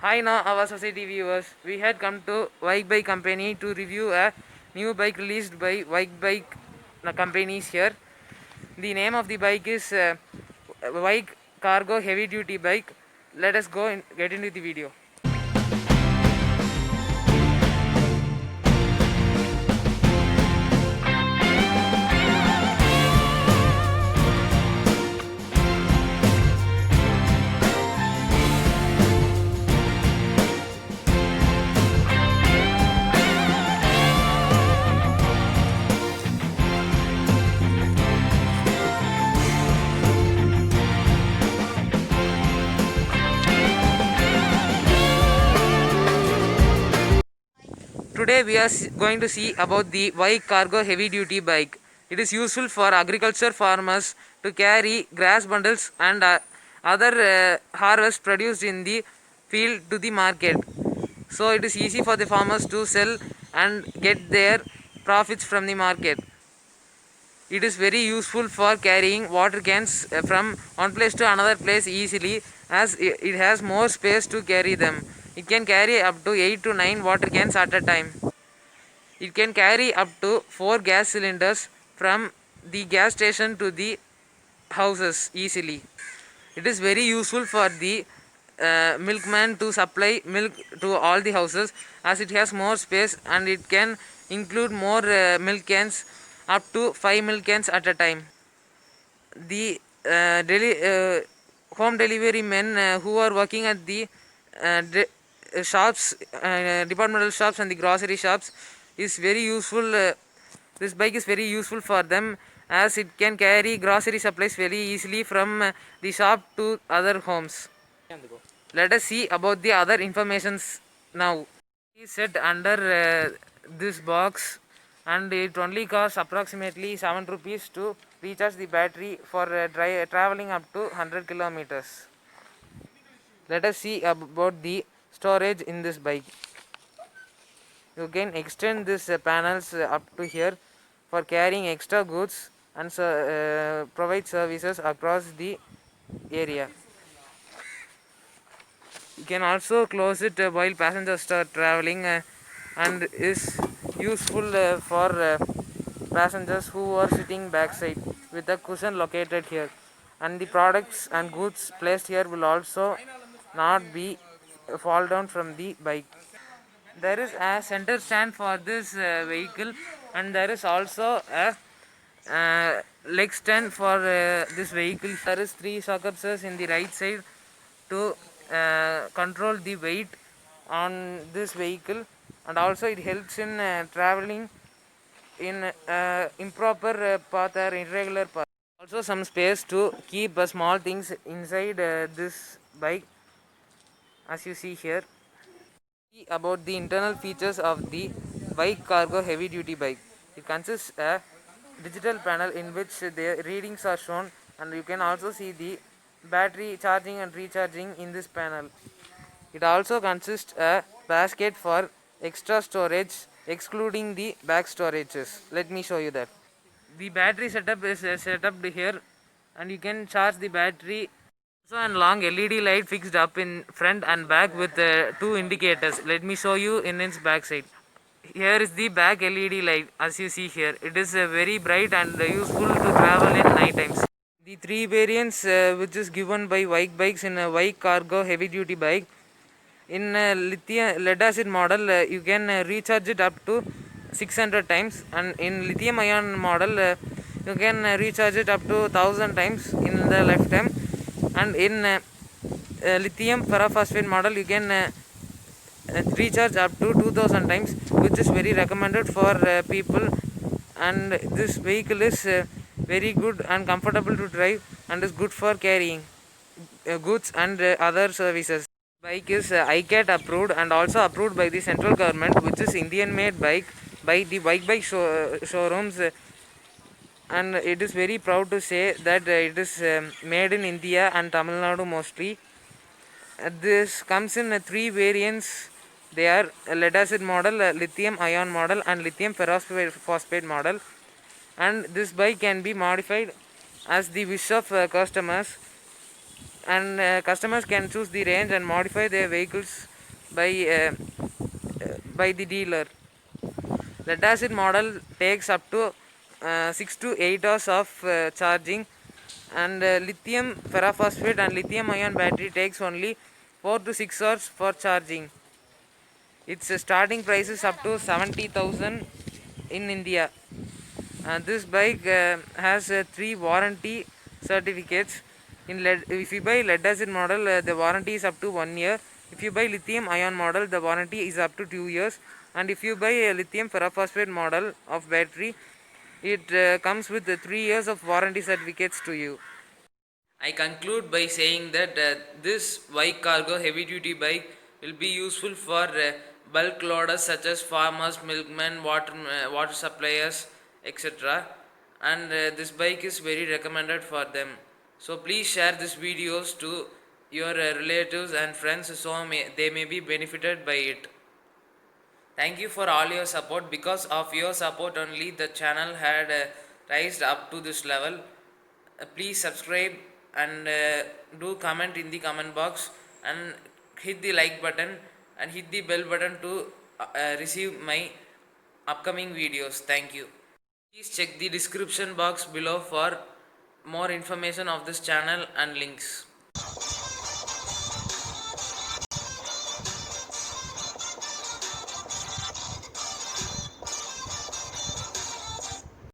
Hi now our society viewers. We had come to Bike Bike Company to review a new bike released by Bike Bike companies here. The name of the bike is Bike Cargo Heavy Duty Bike. Let us go and get into the video. Today we are going to see about the Bike Cargo Heavy Duty Bike. It is useful for agriculture farmers to carry grass bundles and other harvest produced in the field to the market. So it is easy for the farmers to sell and get their profits from the market. It is very useful for carrying water cans from one place to another place easily, as it has more space to carry them. It can carry up to 8 to 9 water cans at a time. It can carry up to 4 gas cylinders from the gas station to the houses easily. It is very useful for the milkman to supply milk to all the houses, as it has more space and it can include more milk cans, up to 5 milk cans at a time. The home delivery men who are working at the shops, departmental shops and the grocery shops, is very useful. This bike is very useful for them, as it can carry grocery supplies very easily from the shop to other homes. Let us see about the other informations now. It is set under this box, and it only costs approximately 7 rupees to recharge the battery for traveling up to 100 kilometers. Let us see about the storage in this bike. You can extend this panels up to here for carrying extra goods and provide services across the area. You can also close it while passengers start traveling, and is useful for passengers who are sitting backside with a cushion located here, and the products and goods placed here will also not be fall down from the bike. There is a center stand for this vehicle, and there is also a leg stand for this vehicle. There is 3 sockets in the right side to control the weight on this vehicle, and also it helps in traveling in improper path or irregular path. Also some space to keep small things inside this bike, as you see here. See about the internal features of the Bike Cargo Heavy Duty Bike. It consists a digital panel in which the readings are shown, and you can also see the battery charging and recharging in this panel. It also consists a basket for extra storage, excluding the back storages. Let me show you that. The battery setup is set up here, and you can charge the battery. Also, a long LED light fixed up in front and back with 2 indicators. Let me show you in its back side. Here is the back LED light, as you see here. It is very bright and useful to travel in night times. The 3 variants which is given by Bike Bikes in a Bike Cargo Heavy Duty Bike. In lithium lead acid model, you can recharge it up to 600 times, and in lithium ion model, you can recharge it up to 1000 times in the lifetime, and in lithium paraphosphate model, you can recharge up to 2000 times, which is very recommended for people. And this vehicle is very good and comfortable to drive, and is good for carrying goods and other services. Bike is ICAT approved and also approved by the central government, which is Indian made bike by the Bike showrooms, and it is very proud to say that it is made in India and Tamil Nadu mostly. This comes in 3 variants. They are lead acid model, lithium ion model, and lithium phosphate model. And this bike can be modified as the wish of customers, and customers can choose the range and modify their vehicles by uh, by the dealer. Lead acid model takes up to 6 to 8 hours of charging, and lithium ferrophosphate and lithium ion battery takes only 4 to 6 hours for charging. Its starting price is up to 70,000 in India. This bike has 3 warranty certificates. If you buy lead acid model, the warranty is up to 1 year. If you buy lithium ion model, the warranty is up to 2 years. And if you buy a lithium ferrophosphate model of battery, it comes with 3 years of warranty certificates to you. I conclude by saying that this bike cargo heavy duty bike will be useful for bulk loaders such as farmers, milkmen, water suppliers, etc. And this bike is very recommended for them. So please share these videos to your relatives and friends so they may be benefited by it. Thank you for all your support. Because of your support only the channel had raised up to this level. Please subscribe and do comment in the comment box, and hit the like button and hit the bell button to receive my upcoming videos. Thank you. Please check the description box below for more information of this channel and links.